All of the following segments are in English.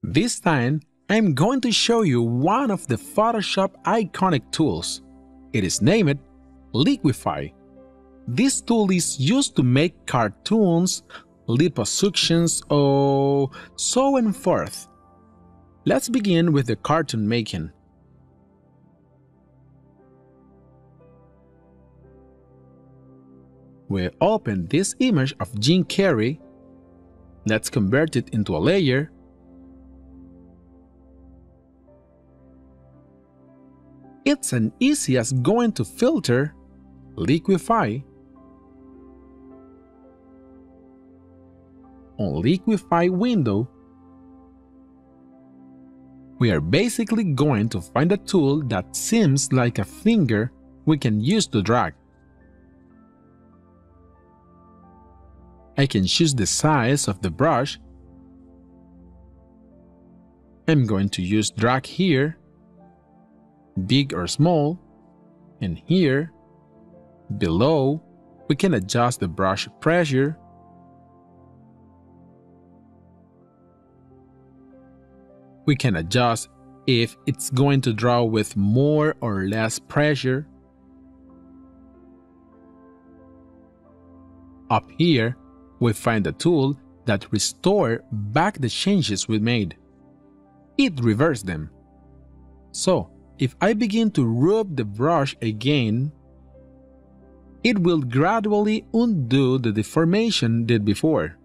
This time, I'm going to show you one of the Photoshop iconic tools. It is named Liquify. This tool is used to make cartoons, liposuctions, or so and forth. Let's begin with the cartoon making. We open this image of Jim Carrey. Let's convert it into a layer. It's as easy as going to Filter, Liquify. On Liquify window, we are basically going to find a tool that seems like a finger we can use to drag. I can choose the size of the brush. I'm going to use drag here, big or small, and here, below, we can adjust the brush pressure. We can adjust if it's going to draw with more or less pressure. Up here, we find a tool that restores back the changes we made. It reverses them. So, if I begin to rub the brush again, it will gradually undo the deformation did before.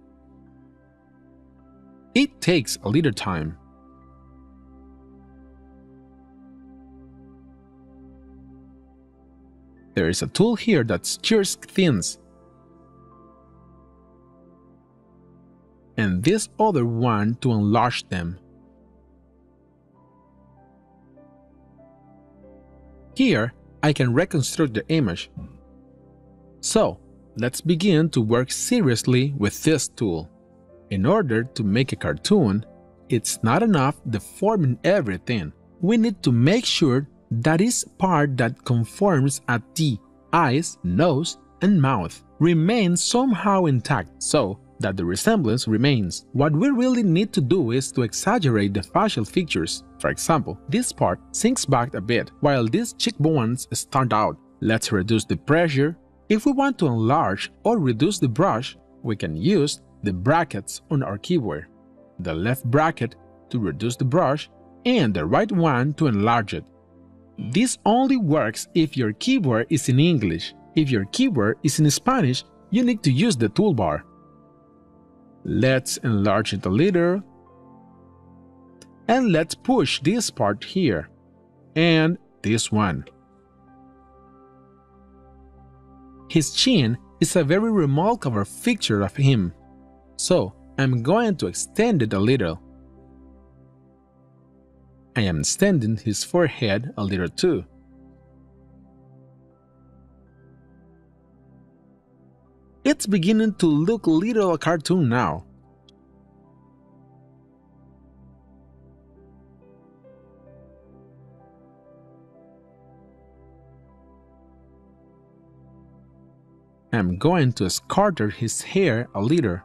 It takes a little time. There is a tool here that steers things, and this other one to enlarge them. Here, I can reconstruct the image. So, let's begin to work seriously with this tool. In order to make a cartoon, it's not enough deforming everything. We need to make sure that is part that conforms at the eyes, nose, and mouth remains somehow intact so that the resemblance remains. What we really need to do is to exaggerate the facial features. For example, this part sinks back a bit while these cheekbones stand out. Let's reduce the pressure. If we want to enlarge or reduce the brush, we can use the brackets on our keyboard. The left bracket to reduce the brush and the right one to enlarge it. This only works if your keyboard is in English. If your keyboard is in Spanish, you need to use the toolbar. Let's enlarge it a little. And let's push this part here. And this one. His chin is a very remarkable feature of him. So, I'm going to extend it a little. I am extending his forehead a little too. It's beginning to look a little a cartoon now. I'm going to scatter his hair a little.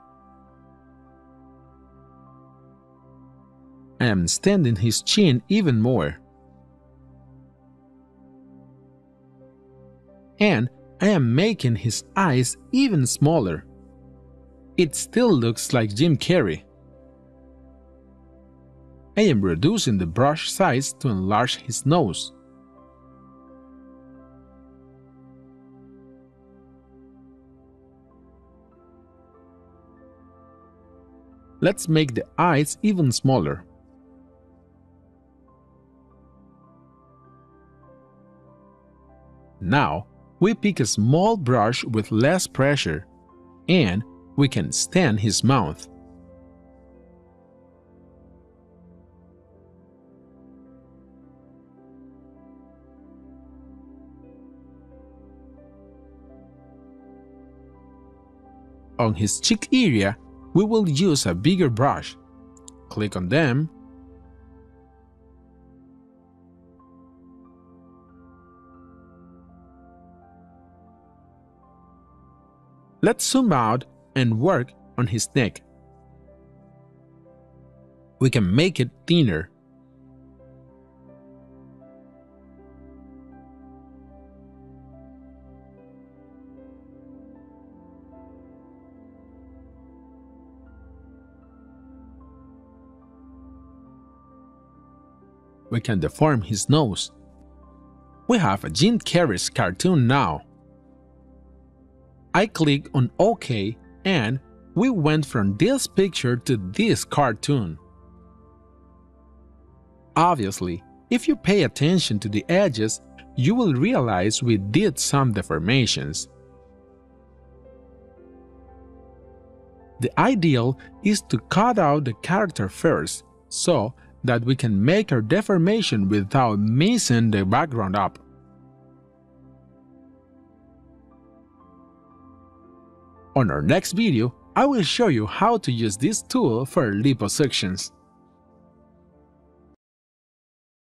I am extending his chin even more. And I am making his eyes even smaller. It still looks like Jim Carrey. I am reducing the brush size to enlarge his nose. Let's make the eyes even smaller. Now, we pick a small brush with less pressure, and we can extend his mouth. On his cheek area, we will use a bigger brush. Click on them. Let's zoom out and work on his neck. We can make it thinner. We can deform his nose. We have a Jim Carrey's cartoon now. I click on OK and we went from this picture to this cartoon. Obviously, if you pay attention to the edges, you will realize we did some deformations. The ideal is to cut out the character first, so that we can make our deformation without messing the background up. On our next video, I will show you how to use this tool for liposuctions.